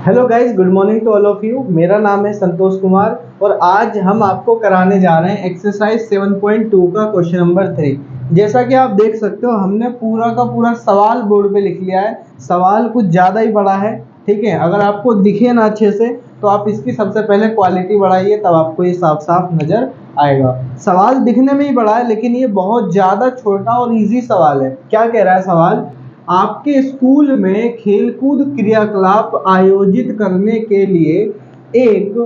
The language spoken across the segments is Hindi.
Hello guys, good morning to all of you. मेरा नाम है संतोष कुमार और आज हम आपको कराने जा रहे हैं एक्सरसाइज 7.2 का क्वेश्चन नंबर 3। जैसा कि आप देख सकते हो, हमने पूरा का पूरा सवाल बोर्ड पे लिख लिया है। सवाल कुछ ज़्यादा ही बड़ा है, ठीक है। अगर आपको दिखे ना अच्छे से तो आप इसकी सबसे पहले क्वालिटी बढ़ाइए, तब आपको ये साफ साफ नज़र आएगा। सवाल दिखने में ही बड़ा है लेकिन ये बहुत ज़्यादा छोटा और ईजी सवाल है। क्या कह रहा है सवाल? आपके स्कूल में खेलकूद क्रियाकलाप आयोजित करने के लिए एक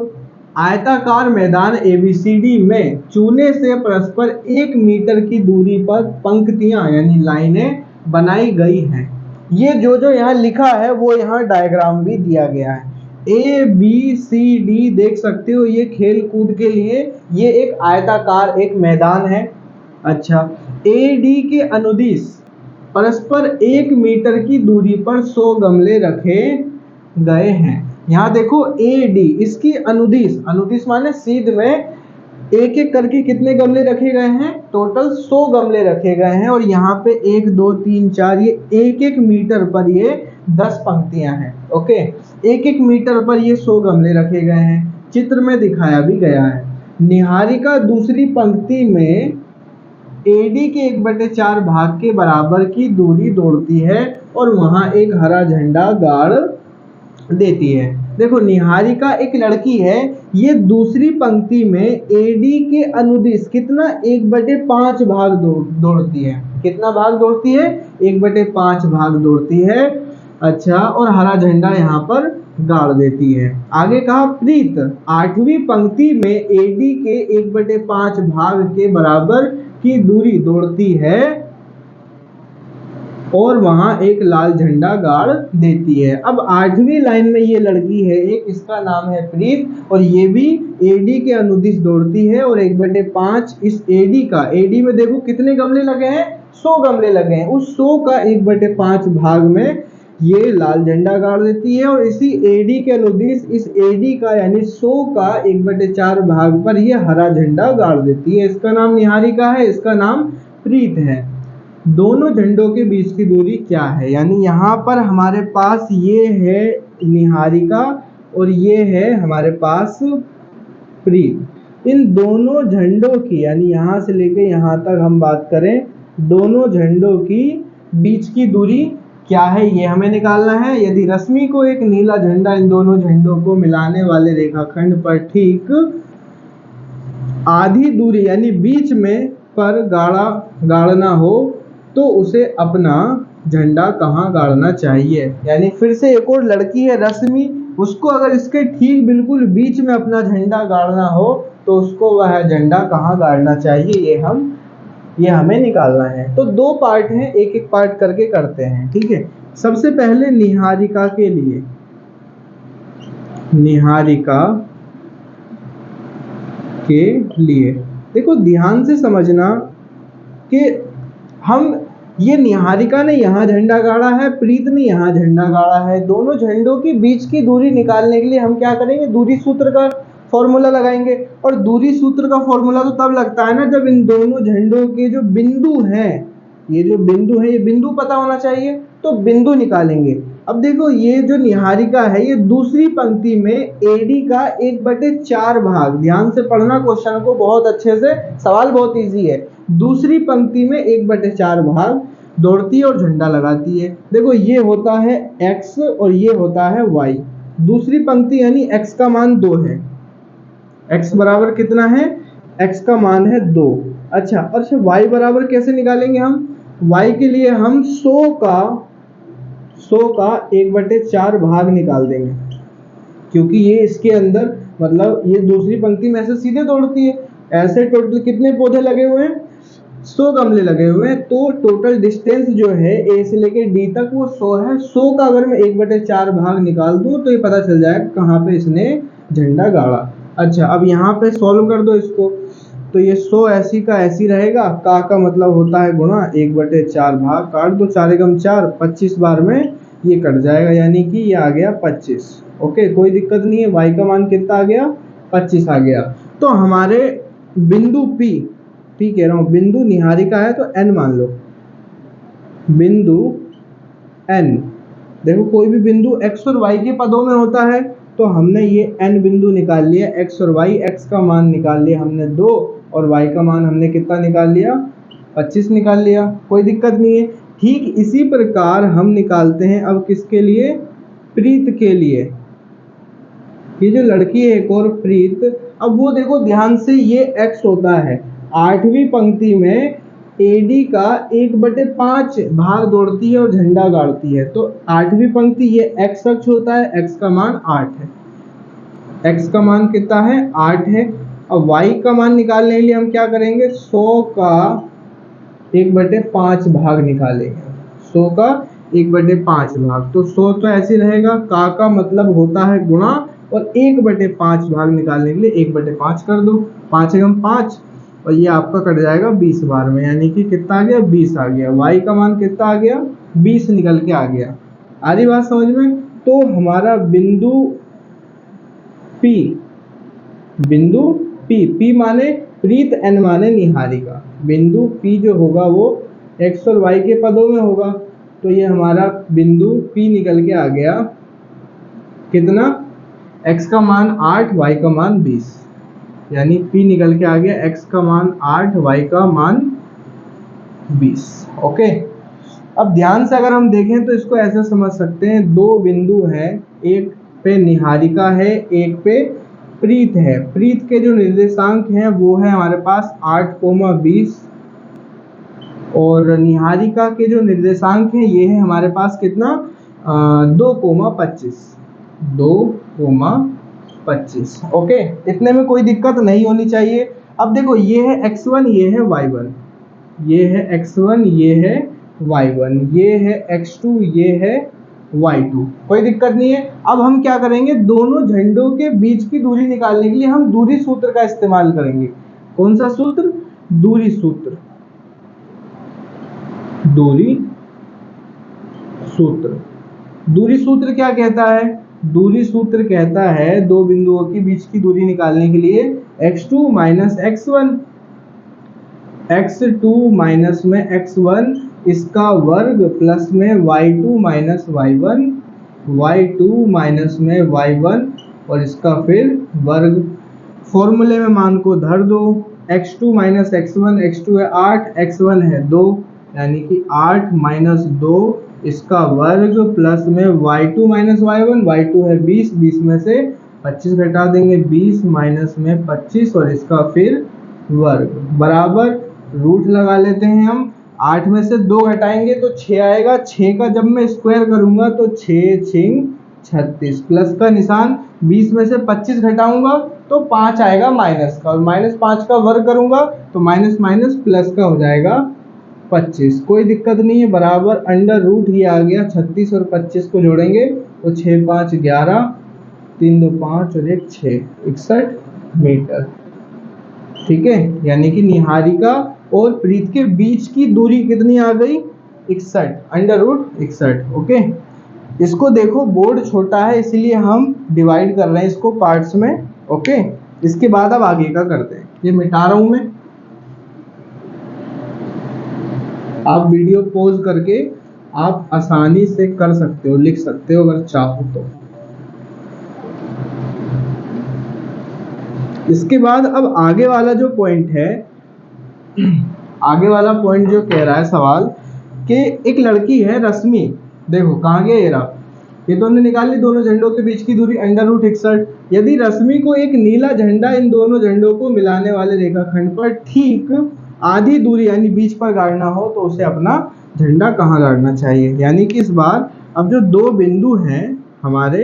आयताकार मैदान ABCD में चूने से परस्पर 1 मीटर की दूरी पर पंक्तियां यानी लाइनें बनाई गई हैं। ये जो यहाँ लिखा है वो यहाँ डायग्राम भी दिया गया है। ABCD देख सकते हो, ये खेल कूद के लिए ये एक आयताकार एक मैदान है। अच्छा, AD के अनुदिश परस्पर 1 मीटर की दूरी पर 100 गमले रखे गए हैं। यहाँ देखो AD, इसकी अनुदिश माने सीध में एक एक करके कितने गमले रखे गए हैं? टोटल 100 गमले रखे गए हैं। और यहाँ पे 1 2 3 4 ये 1 मीटर पर ये 10 पंक्तियां हैं। ओके, 1 मीटर पर ये 100 गमले रखे गए हैं। चित्र में दिखाया भी गया है। निहारिका दूसरी पंक्ति में AD के 1/4 भाग के बराबर की दूरी दौड़ती है और वहां एक हरा झंडा गाड़ देती है। देखो, निहारिका एक लड़की है, ये दूसरी पंक्ति में AD के अनुदिश कितना 1/5 भाग दौड़ती है। कितना भाग दौड़ती है? 1/5 भाग दौड़ती है। अच्छा, और हरा झंडा यहाँ पर गाड़ देती है। आगे कहा प्रीत 8वीं पंक्ति में AD के 1/5 भाग के बराबर की दूरी दौड़ती है और वहां एक लाल झंडा गाड़ देती है। अब 8वीं लाइन में ये लड़की है एक, इसका नाम है प्रीत और ये भी AD के अनुदिश दौड़ती है और 1/5 इस AD में देखो कितने गमले लगे हैं? 100 गमले लगे हैं। उस 100 का 1/5 भाग में ये लाल झंडा गाड़ देती है और इसी AD के अनुदिश इस AD का यानी 100 का 1/4 भाग पर ये हरा झंडा गाड़ देती है। इसका नाम निहारिका है, इसका नाम प्रीत है। दोनों झंडों के बीच की दूरी क्या है? यानी यहाँ पर हमारे पास ये है निहारिका और ये है हमारे पास प्रीत। इन दोनों झंडों की यानी यहाँ से लेके यहाँ तक हम बात करें, दोनों झंडों की बीच की दूरी क्या है ये हमें निकालना है। यदि रश्मि को एक नीला झंडा इन दोनों झंडों को मिलाने वाले रेखाखंड पर ठीक आधी दूरी यानी बीच में पर गाड़ना हो तो उसे अपना झंडा कहाँ गाड़ना चाहिए। यानी फिर से एक और लड़की है रश्मि, उसको अगर इसके ठीक बिल्कुल बीच में अपना झंडा गाड़ना हो तो उसको वह झंडा कहाँ गाड़ना चाहिए, ये हमें निकालना है। तो 2 पार्ट हैं, एक एक पार्ट करके करते हैं, ठीक है। सबसे पहले निहारिका के लिए, निहारिका के लिए देखो ध्यान से समझना कि हम ये निहारिका ने यहाँ झंडा गाड़ा है, प्रीत ने यहाँ झंडा गाड़ा है। दोनों झंडों के बीच की दूरी निकालने के लिए हम क्या करेंगे? दूरी सूत्र का फॉर्मूला लगाएंगे। और दूरी सूत्र का फॉर्मूला तो तब लगता है ना जब इन दोनों झंडों के जो बिंदु हैं, ये जो बिंदु है, ये बिंदु पता होना चाहिए, तो बिंदु निकालेंगे। अब देखो ये जो निहारिका है ये दूसरी पंक्ति में AD का 1/4 भाग, ध्यान से पढ़ना क्वेश्चन को बहुत अच्छे से, सवाल बहुत इजी है। दूसरी पंक्ति में 1/4 भाग दौड़ती है और झंडा लगाती है। देखो ये होता है X और ये होता है Y। दूसरी पंक्ति यानी X का मान 2 है। X बराबर कितना है? X का मान है 2। अच्छा, और Y बराबर कैसे निकालेंगे हम? Y के लिए हम 100 का 1/4 भाग निकाल देंगे, क्योंकि ये इसके अंदर मतलब ये दूसरी पंक्ति में ऐसे सीधे दौड़ती है। ऐसे टोटल कितने पौधे लगे हुए हैं? 100 गमले लगे हुए हैं। तो टोटल डिस्टेंस जो है A से लेके D तक वो 100 है। 100 का अगर मैं 1/4 भाग निकाल दूं तो ये पता चल जाएगा कहाँ पे इसने झंडा गाड़ा। अच्छा, अब यहाँ पे सॉल्व कर दो इसको, तो ये 100 ऐसी का ऐसी रहेगा। का मतलब होता है गुणा, 1/4 भाग काट दो, 4 एकम 4, 25 बार में ये कट जाएगा, यानी कि ये आ गया 25। ओके, कोई दिक्कत नहीं है। Y का मान कितना आ गया? 25 आ गया। तो हमारे बिंदु P कह रहा हूँ, बिंदु निहारिका है तो N मान लो, बिंदु N देखो कोई भी बिंदु x और y के पदों में होता है, तो हमने ये n बिंदु निकाल लिया, x और y, x का मान निकाल लिया हमने 2 और y का मान हमने कितना निकाल लिया, 25 निकाल लिया, कोई दिक्कत नहीं है। ठीक इसी प्रकार हम निकालते हैं अब किसके लिए, प्रीत के लिए। ये जो लड़की है एक और प्रीत, अब वो देखो ध्यान से, ये x होता है, 8वीं पंक्ति में AD का 1/5 भाग दौड़ती है और झंडा गाड़ती है, तो 8वीं पंक्ति ये x अक्ष होता है, x का मान 8 है, x का मान कितना है, 8 है। अब y का मान निकालने के लिए हम क्या करेंगे, 100 का 1/5 भाग निकालेंगे, 100 का 1/5 भाग, तो 100 तो ऐसे रहेगा, का मतलब होता है गुणा, और 1/5 भाग निकालने के लिए 1/5 कर दो, 5 एकम 5, और ये आपका कट जाएगा 20 बार में, यानी कि कितना आ गया, 20 आ गया। y का मान कितना आ गया, 20 निकल के आ गया। आ रही बात समझ में? तो हमारा बिंदु P, बिंदु P माने प्रीत, n माने निहारिका, बिंदु P जो होगा वो x और y के पदों में होगा, तो ये हमारा बिंदु P निकल के आ गया कितना, x का मान 8, y का मान 20, यानी P निकल के आ गया x का मान 8, y का मान 20। ओके, अब ध्यान से अगर हम देखें तो इसको ऐसे समझ सकते हैं, दो बिंदु हैं, एक पे निहारिका है, एक पे प्रीत है। प्रीत के जो निर्देशांक हैं वो है हमारे पास 8,20, और निहारिका के जो निर्देशांक हैं ये है हमारे पास कितना, 2,25, 2,25। ओके, इतने में कोई दिक्कत नहीं होनी चाहिए। अब देखो ये है x1, ये है y1, ये है x1, ये है y1, ये है x2, ये है y2, कोई दिक्कत नहीं है। अब हम क्या करेंगे, दोनों झंडों के बीच की दूरी निकालने के लिए हम दूरी सूत्र का इस्तेमाल करेंगे। कौन सा सूत्र, दूरी सूत्र, दूरी सूत्र। दूरी सूत्र क्या कहता है, दूरी सूत्र कहता है दो बिंदुओं के बीच की दूरी निकालने के लिए x2 minus x1, x2 minus में x1 इसका वर्ग प्लस में y2 minus y1, y2 minus में y1 और इसका फिर वर्ग। फॉर्मूले में मान को धर दो, x2 माइनस x1, x2 है 8, x1 है 2, यानी कि 8 माइनस 2 इसका वर्ग प्लस में y2 माइनस y1, y2 है 20, 20 में से 25 घटा देंगे, 20 माइनस में 25 और इसका फिर वर्ग बराबर रूट लगा लेते हैं हम। 8 में से 2 घटाएंगे तो 6 आएगा, 6 का जब मैं स्क्वायर करूंगा तो 6 6 36, प्लस का निशान, 20 में से 25 घटाऊंगा तो 5 आएगा माइनस का, और माइनस 5 का वर्ग करूंगा तो माइनस माइनस प्लस का हो जाएगा 25, कोई दिक्कत नहीं है, बराबर अंडर रूट ही आ गया। 36 और 25 को जोड़ेंगे तो 6 5 11, 3 2 5 और 1 6, 61 मीटर। ठीक है, यानी कि निहारिका और प्रीत के बीच की दूरी कितनी आ गई, 61, अंडर रूट 61। ओके, इसको देखो बोर्ड छोटा है इसलिए हम डिवाइड कर रहे हैं इसको पार्ट्स में। ओके, इसके बाद अब आगे का करते हैं, ये मिटा रहा हूं मैं, आप वीडियो पॉज करके आप आसानी से कर सकते हो, लिख सकते हो अगर चाहो तो। इसके बाद अब आगे वाला जो पॉइंट है, आगे वाला पॉइंट जो कह रहा है सवाल कि एक लड़की है रश्मि, देखो कहाँ गया ये रहा, ये तो हमने निकाल ली दोनों झंडों के बीच की दूरी अंडर रूट 61। यदि रश्मि को एक नीला झंडा इन दोनों झंडों को मिलाने वाले रेखाखंड पर ठीक आधी दूरी यानी बीच पर गाड़ना हो तो उसे अपना झंडा कहाँ गाड़ना चाहिए। यानी कि इस बार अब जो दो बिंदु हैं हमारे,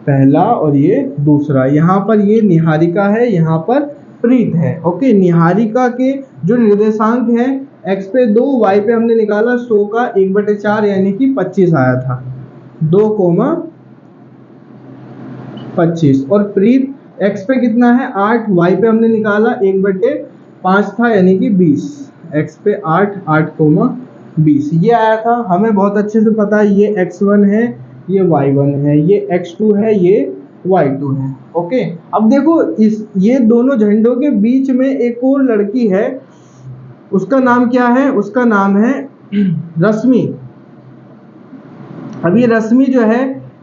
पहला और ये दूसरा, यहाँ पर ये निहारिका है, यहाँ पर प्रीत है। ओके, निहारिका के जो निर्देशांक है x पे 2, y पे हमने निकाला 100 का 1/4 यानी कि 25 आया था, 2,25, और प्रीत x पे कितना है 8, y पे हमने निकाला 1/5 था यानी कि 20, x पे 8, 8,20 ये आया था। हमें बहुत अच्छे से पता है ये x1 है, ये y1 है, ये x2 है, ये y2 है। ओके, अब देखो ये दोनों झंडों के बीच में एक और लड़की है, उसका नाम क्या है, उसका नाम है रश्मि। अब ये रश्मि जो है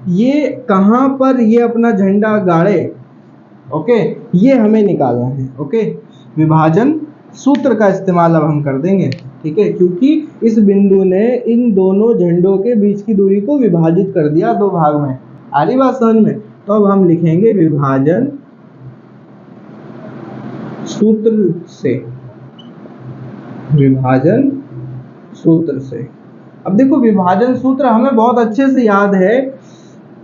ये कहाँ पर ये अपना झंडा गाड़े, ओके, ये हमें निकालना है। ओके, विभाजन सूत्र का इस्तेमाल अब हम कर देंगे, ठीक है, क्योंकि इस बिंदु ने इन दोनों झंडों के बीच की दूरी को विभाजित कर दिया दो भाग में। आ रही बात समझ में? तो अब हम लिखेंगे विभाजन सूत्र से, विभाजन सूत्र से। अब देखो विभाजन सूत्र हमें बहुत अच्छे से याद है,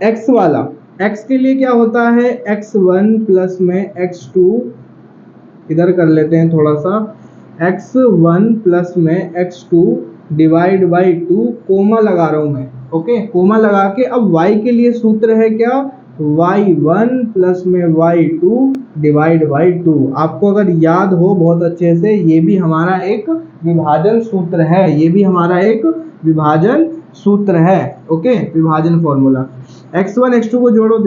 x वाला, x के लिए क्या होता है, x1 प्लस में x2, इधर कर लेते हैं थोड़ा सा, x1 प्लस में x2 डिवाइड बाई 2, कोमा लगा रहा हूं मैं, ओके, कोमा लगा के। अब y के लिए सूत्र है क्या, y1 प्लस में y2 डिवाइड बाई 2। आपको अगर याद हो बहुत अच्छे से, ये भी हमारा एक विभाजन सूत्र है, ये भी हमारा एक विभाजन सूत्र है, ओके, विभाजन फॉर्मूला। x1 x2 को जोड़ो,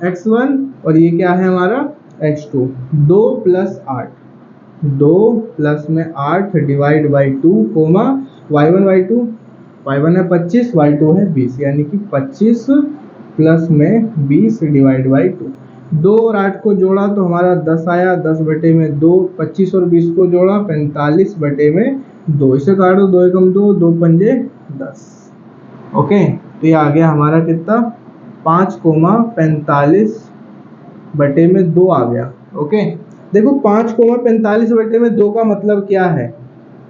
x1 और ये क्या है हमारा x2, 2 प्लस 8, 2 प्लस में 8 divide by 2, coma y1 y2, y1 है 25, y2 है 20, यानी कि 25 प्लस में 20 डिवाइड बाई 2। 2 और 8 को जोड़ा तो हमारा 10 आया, 10 बटे में 2, 25 और 20 को जोड़ा 45 बटे में 2, इसे काटो, 2 एकम 2, 2 पंजे 10, ओके। तो ये आ गया हमारा कितना, 5,45 बटे में 2 आ गया, ओके। देखो 5,45 बटे में 2 का मतलब क्या है,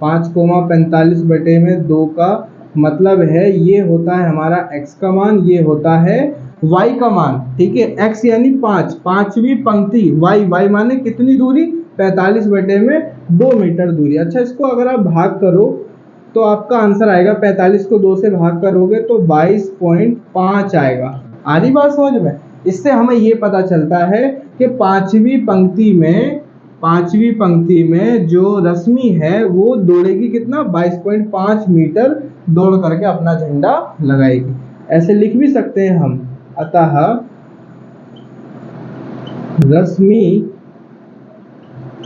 5,45 बटे में 2 का मतलब है ये होता है हमारा x का मान, ये होता है y का मान, ठीक है। x यानी 5, पांचवी पंक्ति, y माने कितनी दूरी, 45 बटे में 2 मीटर दूरी। अच्छा, इसको अगर आप भाग करो तो आपका आंसर आएगा, 45 को 2 से भाग करोगे तो 22.5 आएगा। आ रही बात समझ में? इससे हमें ये पता चलता है कि पांचवी पंक्ति में जो रश्मि है वो दौड़ेगी कितना, 22.5 मीटर दौड़ करके अपना झंडा लगाएगी। ऐसे लिख भी सकते हैं हम, अतः रश्मि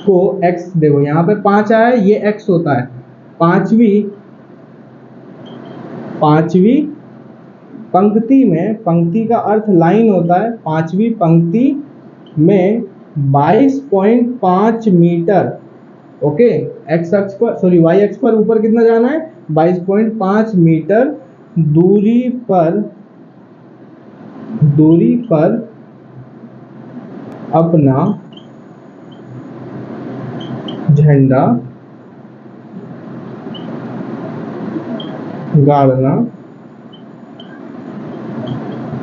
को x, देखो यहाँ पे 5 आया, ये x होता है, पांचवी पंक्ति में, पंक्ति का अर्थ लाइन होता है, पांचवी पंक्ति में 22.5 मीटर, ओके, x अक्ष पर, सॉरी y अक्ष पर ऊपर कितना जाना है, 22.5 मीटर दूरी पर अपना झंडा गाड़ना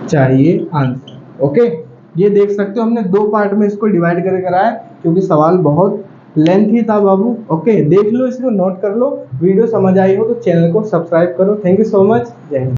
चाहिए, आंसर, ओके। ये देख सकते हो हमने 2 पार्ट में इसको डिवाइड करके कराया, क्योंकि सवाल बहुत लेंथी था बाबू, ओके। देख लो, इसको नोट कर लो, वीडियो समझ आई हो तो चैनल को सब्सक्राइब करो। थैंक यू सो मच, जय हिंद।